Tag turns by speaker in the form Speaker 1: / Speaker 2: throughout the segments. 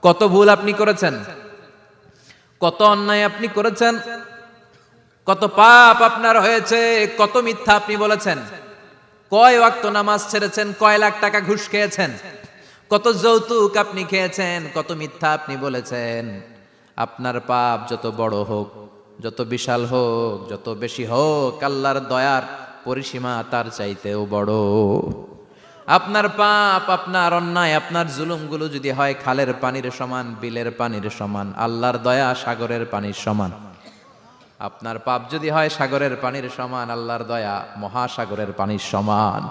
Speaker 1: কত ভুল আপনি করেছেন, কত অন্যায় আপনি করেছেন, কত পাপ আপনার হয়েছে, কত মিথ্যা আপনি বলেছেন, কয় ওয়াক্ত নামাজ ছেড়েছেন, কয় লাখ টাকা ঘুষ খেয়েছেন, কত যৌতুক আপনি খেয়েছেন, কত মিথ্যা আপনি বলেছেন। আপনার পাপ যত বড় হোক, যত বিশাল হোক, যত বেশি হোক, আল্লাহর দয়ার পরিসীমা তার চাইতেও বড়। আপনার পাপ, আপনার অন্যায়, আপনার জুলুমগুলো যদি হয় খালের পানির সমান, বিলের পানির সমান, আল্লাহর দয়া সাগরের পানির সমান। আপনার পাপ যদি হয় সাগরের পানির সমান, আল্লাহর দয়া মহাসাগরের পানির সমান।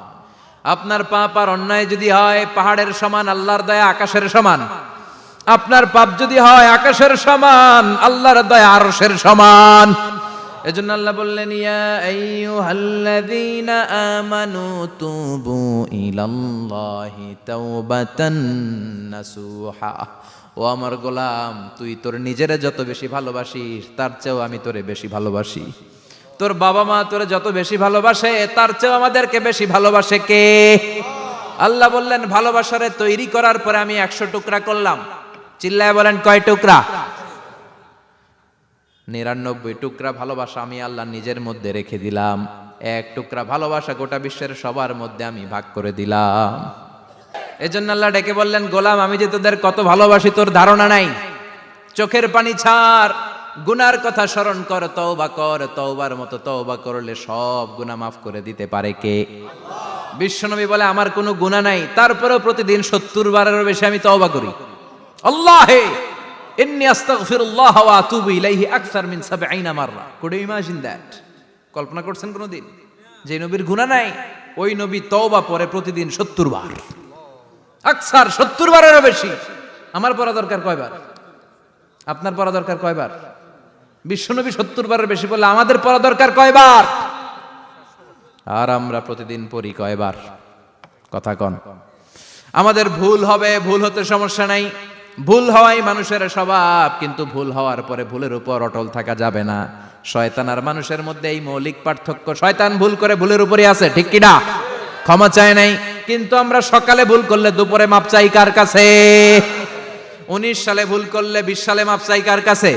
Speaker 1: আপনার পাপ আর অন্যায় যদি হয় পাহাড়ের সমান, আল্লাহর দয়া আকাশের সমান। আপনার পাপ যদি হয় আকাশের সমান, আল্লাহর দয়া আরশের সমান। এজন্য আল্লাহ বললেন, ইয়া আইয়ুহাল্লাযীনা আমানু তুবু ইলাল্লাহি তাওবাতান নাসুহা। ও আমার গোলাম, তুই তোর নিজেরে যত বেশি ভালোবাসিস তার চেয়েও আমি তোরে বেশি ভালোবাসি। তোর বাবা মা তোরে যত বেশি ভালোবাসে তার চেয়েও আমাদেরকে বেশি ভালোবাসে কে? আল্লাহ বললেন, ভালোবাসারে তৈরি করার পরে আমি 100 টুকরা করলাম। চিল্লায় বলেন, কয় টুকরা? 99 টুকরা ভালোবাসা আমি আল্লাহ নিজের মধ্যে রেখে দিলাম। 1 টুকরা ভালোবাসা গোটা বিশ্বের সবার মধ্যে আমি ভাগ করে দিলাম। এজন্য আল্লাহ ডেকে বললেন, গোলাম আমি যে তোদের কত ভালোবাসি তোর ধারণা নাই। চোখের পানি ছাড়, গুনার কথা স্মরণ কর, তওবা কর। তওবার মতো তওবা করলে সব গুনাহ মাফ করে দিতে পারে কে? বিশ্বনবী বলে, আমার কোনো গুনাহ নাই, তারপরেও প্রতিদিন 70 বারেরও বেশি আমি তওবা করি। আল্লাহে ইন্নী আস্তাগফিরুল্লাহ ওয়া আতুবু ইলাইহি আকসার মিন 70 মাররা। Could you imagine that? কল্পনা করছেন কোনদিন যে নবীর গুনাহ নাই, ওই নবী তওবা পড়ে প্রতিদিন 70 বার, আকসার 70 বারেরও বেশি। আমার পড়া দরকার কয়বার? আপনার পড়া দরকার কয়বার? বিশ্বনবী 70 বারের বেশি বললে আমাদের পড়া দরকার কয়বার? আর আমরা প্রতিদিন পড়ি কয়বার? কথা কন। আমাদের ভুল হবে, ভুল হতে সমস্যা নাই, ভুল হওয়াই মানুষের স্বভাব, কিন্তু ভুল হওয়ার পরে ভুলের উপর অটল থাকা যাবে না। শয়তান আর মানুষের মধ্যে এই মৌলিক পার্থক্য। শয়তান ভুল করে ভুলের উপরই আছে, ঠিক কি না? ক্ষমা চায় নাই, কিন্তু আমরা সকালে ভুল করলে দুপুরে মাপ চাই কার কাছে? 19 সালে ভুল করলে 20 সালে মাপ চাই কার কাছে?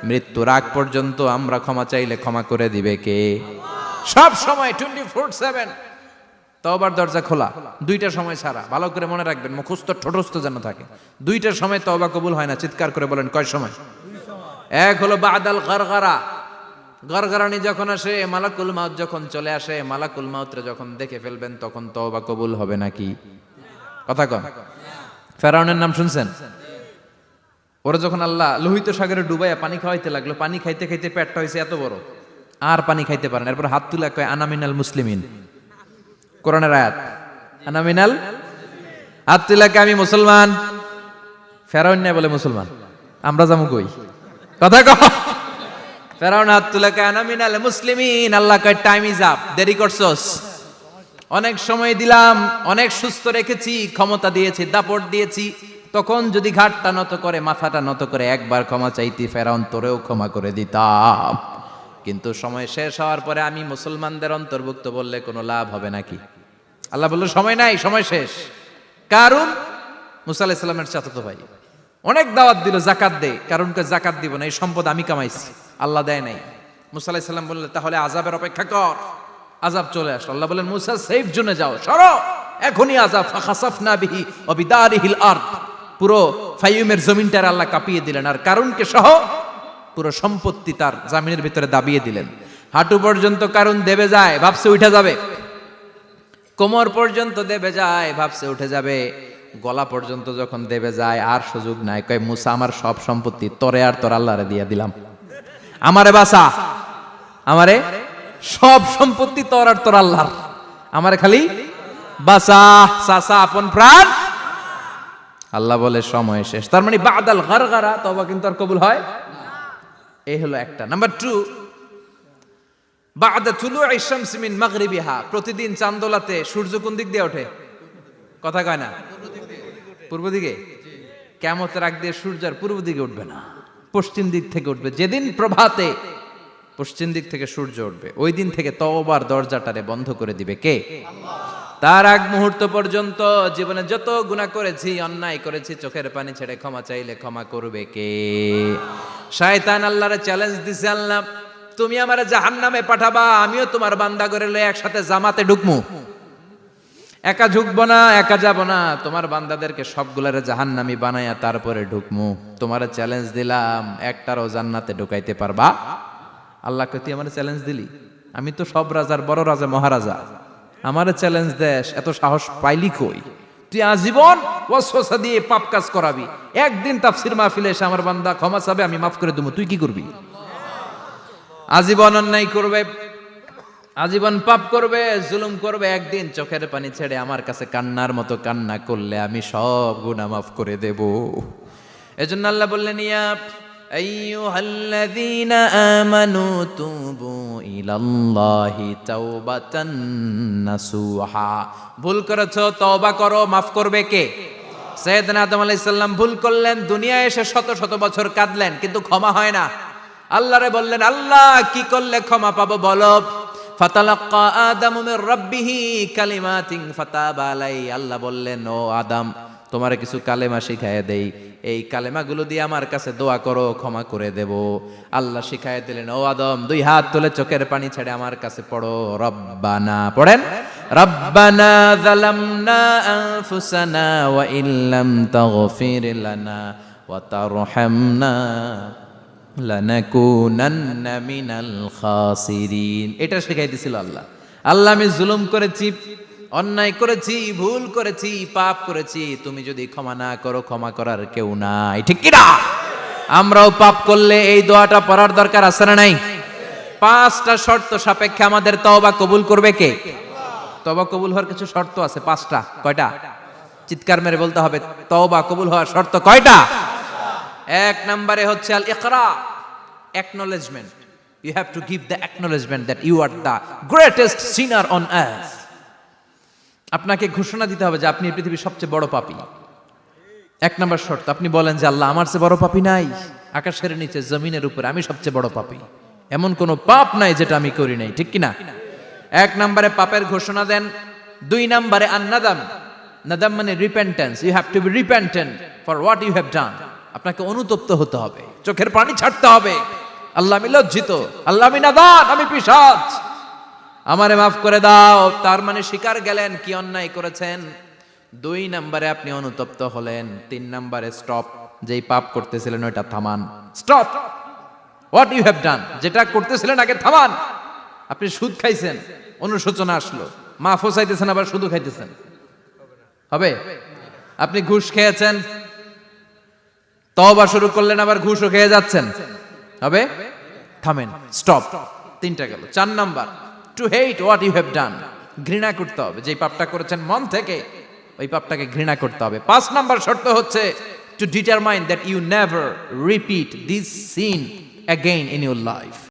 Speaker 1: মৃত্যুর আগ পর্যন্ত আমরা ক্ষমা চাইলে ক্ষমা করে দিবে কে? সব সময় 24/7 তওবার দরজা খোলা, 2টা সময় ছাড়া। ভালো করে মনে রাখবেন, মুখস্থ ঠোঁটস্থ যেন থাকে। 2টার সময় তওবা কবুল হয় না। চিৎকার করে বলেন, কয় সময়? এক হলো বাদাল গারগারা, গরগরানি যখন আসে, মালাকুল মাউত যখন চলে আসে, মালাকুল মাউতরে যখন দেখে ফেলবেন তখন তওবা কবুল হবে নাকি? কথা কন। ফেরাউনের নাম শুনছেন? ওরা যখন আল্লাহ লোহিত সাগরে ডুবাইয়া পানি খাওয়াইতে লাগলো, পানি খাইতে খাইতে পেটটা হয়েছে এত বড়, আর পানি খাইতে পারেন। এরপর হাত তুলে কয়, আনা মিনাল মুসলিমিন। কোরআনের আয়াত, আনা মিনাল। হাত তুলে কয়, আমি মুসলমান। ফেরাউন না বলে মুসলমান, আমরা যাবো কই? কথা কন। ফেরাউন হাত তুলে কয়, আনা মিনাল মুসলিমিন। আল্লাহ কয়, টাইম ইজ আপ, দেরি করছস। অনেক সময় দিলাম, অনেক সুস্থ রেখেছি, ক্ষমতা দিয়েছি, দাপট দিয়েছি, তখন যদি ঘাটটা নত করে, মাথাটা নত করে একবার ক্ষমা চাইতি, ফেরাউন তোরেও ক্ষমা করে দিতাম। কিন্তু সময় শেষ হওয়ার পরে আমি মুসলমানদের অন্তর্ভুক্ত বললে কোনো লাভ হবে নাকি? আল্লাহ বলল, সময় নাই, সময় শেষ। কারণ মুসা আলাইহিস সালামের চাচাতো ভাই অনেক দাওয়াত দিল, জাকাত দে। কারণকে জাকাত দিব না, এই সম্পদ আমি কামাইছি, আল্লাহ দেয় নাই। মুসা আলাইহিস সালাম বললেন, তাহলে আযাবের অপেক্ষা কর। আযাব চলে আসলো। আল্লাহ বলেন, মুসা সেফ জোনে যাও, সরো, এখনই আযাব। ফাখাসাফনা বিহি ওয়া বিদারিহিল আরদ। পুরো ফাইয়ুমের জমিনটার আল্লাহ কাঁপিয়ে দিলেন, আর কারুনকে সহ পুরো সম্পত্তি তার জামিনের ভিতরে দাবিয়ে দিলেন। হাঁটু পর্যন্ত কারুন দেবে যায়, ভাবছে উঠে যাবে। কোমর পর্যন্ত দেবে যায়, ভাবছে উঠে যাবে। গলা পর্যন্ত যখন দেবে যায়, আর সুযোগ নাই। কয়, মুসা আমার সব সম্পত্তি তোরে আর তোর আল্লাহরে দিয়ে দিলাম, আমারে বাঁচা, আমারে সব সম্পত্তি তোর আর তোর আল্লাহর, আমারে খালি বাঁচা। চাচা আপন প্রাণ। আল্লাহ বলে, সময় শেষ। তার মানে বাদাল গারগারা তওবা কিন্তু আর কবুল হয়। এই হলো একটা। নাম্বার 2, বাদা তুলুই শামসি মিন মাগরিবিহা। প্রতিদিন চাঁদোলাতে সূর্য কোন দিক দিয়ে ওঠে? কথা কয় না? পূর্ব দিকে। কিয়ামতের আগ দিয়ে সূর্য আর পূর্ব দিকে উঠবে না, পশ্চিম দিক থেকে উঠবে। যেদিন প্রভাতে পশ্চিম দিক থেকে সূর্য উঠবে, ওই দিন থেকে তওবার দরজাটারে বন্ধ করে দিবে কে? আল্লাহ। তার আগ মুহূর্ত পর্যন্ত জীবনে যত গুনাহ করেছি, অন্যায় করেছি, চোখের পানি ছেড়ে ক্ষমা চাইলে ক্ষমা করবে কে? শয়তান আল্লাহরে চ্যালেঞ্জ দিছে, আল্লাহ তুমি আমারে জাহান্নামে পাঠাবা, আমিও তোমার বান্দা করে লয়ে একসাথে জামাতে ঢুকমু। একা ঢুকবো না, একা যাব না, তোমার বান্দাদেরকে সবগুলারে জাহান্নামী বানায়া তারপরে ঢুকমু। তোমারে চ্যালেঞ্জ দিলাম, একটারও জান্নাতে ঢুকাইতে পারবা? আল্লাহকে তুই আমার চ্যালেঞ্জ দিলি? আমি তো সব রাজার বড় রাজা, মহারাজা, আমার চ্যালেঞ্জ দেশ, এত সাহস পাইলি কই? তুই আজীবন ওয়াসওয়াসা দিয়ে পাপ কাজ করাবি, একদিন তাফসীর মাহফিলে এসে আমার বান্দা ক্ষমা চাবে, আমি মাফ করে দেবো, তুই কি করবি? আজীবন অন্যায় করবে, আজীবন পাপ করবে, জুলুম করবে, একদিন চোখের পানি ছেড়ে আমার কাছে কান্নার মতো কান্না করলে আমি সব গুনাহ মাফ করে দেব। এজন্য আল্লাহ বললেন, ইয়া আইয়ুহাল্লাযীনা আমানু তুবু ইলাল্লাহি তাওবাতান নাসুহা। ভুল করেছো, তওবা করো, মাফ করবে কে? সাইয়েদনা আদম আলাইহিস সালাম ভুল করলেন, দুনিয়ায় এসে শত শত বছর কাঁদলেন, কিন্তু ক্ষমা হয় না। আল্লাহরে বললেন, আল্লাহ কি করলে ক্ষমা পাবো বলো? ফাতালাক্কা আদামু মির রাব্বিহি কালিমাতিন ফাতাবা আলাইহি। আল্লাহ বললেন, ও আদম, তোমারে কিছু কালেমা শিখায় দেই, এই কালেমাগুলো দিয়ে আমার কাছে দোয়া করো, ক্ষমা করে দেব। আল্লাহ শিখায় দিলেন, ও আদম, দুই হাত তুলে চোখের পানি ছেড়ে আমার কাছে পড়ো, রব্বানা, পড়েন, রব্বানা যালামনা আনফুসানা ওয়া ইল্লাম তাগফির লানা ওয়া তারহামনা লানাকুনান্না মিনাল খাসিরিন। এটা শিখাই দিছিল আল্লাহ। আল্লাহ, আমি জুলুম করেছি, অন্যায় করেছি, ভুল করেছি, পাপ করেছি, তুমি যদি ক্ষমা না করো, ক্ষমা করার কেউ নাই, ঠিক কি না? আমরাও পাপ করলে এই দোয়াটা পড়ার দরকার আছে না নাই? 5টা শর্ত সাপেক্ষে আমাদের তওবা কবুল করবে কে? তওবা কবুল হওয়ার কিছু শর্ত আছে, 5টা। কয়টা? চিৎকার মেরে বলতে হবে, তওবা কবুল হওয়ার শর্ত কয়টা? 1 নম্বরে হচ্ছে আল ইকরা, acknowledgement. You have to give the acknowledgement that you are the greatest sinner on earth. আপনাকে ঘোষণা দিতে হবে যে আপনি এই পৃথিবীর সবচেয়ে বড় পাপী। 1 নম্বর শর্ত, আপনি বলেন যে আল্লাহ, আমার চেয়ে বড় পাপী নাই, আকাশের নিচে জমিনের উপরে আমি সবচেয়ে বড় পাপী, এমন কোন পাপ নাই যেটা আমি করি নাই, ঠিক কি না? 1 নম্বরে পাপের ঘোষণা দেন। 2 নম্বরে আন-নাদাম। নাদাম মানে repentance. You have to be repentant for what you have done. আপনাকে অনুতপ্ত হতে হবে, চোখের পানি ছাড়তে হবে। আল্লাহ, আমি লজ্জিত, আল্লাহ আমি নাদান, আমি পিশাচ, আমারে মাফ করে দাও। তার মানে স্বীকার গেলেন কি অন্যায় করেছেন। 2 নম্বরে আপনি অনুতপ্ত হলেন। 3 নম্বরে স্টপ, যেই পাপ করতেছিলেন ওইটা থামান। Stop what you have done, যেটা করতেছিলেন আগে থামান। আপনি সুদ খাইছেন, অনুশোচনা আসলো, মাফও চাইতেছেন, আবার সুদও খাইতেছেন, হবে? আপনি ঘুষ খেয়েছেন, তওবা শুরু করলেন, আবার ঘুষও খেয়ে যাচ্ছেন, হবে? থামেন, স্টপ। 3টা গেল। 4 number, to hate what you have done, ঘৃণা করতে হবে, যে পাপটা করেছেন মন থেকে ওই পাপটাকে ঘৃণা করতে হবে। 5 নাম্বার শর্ত হচ্ছে to determine that you never repeat this sin again in your life.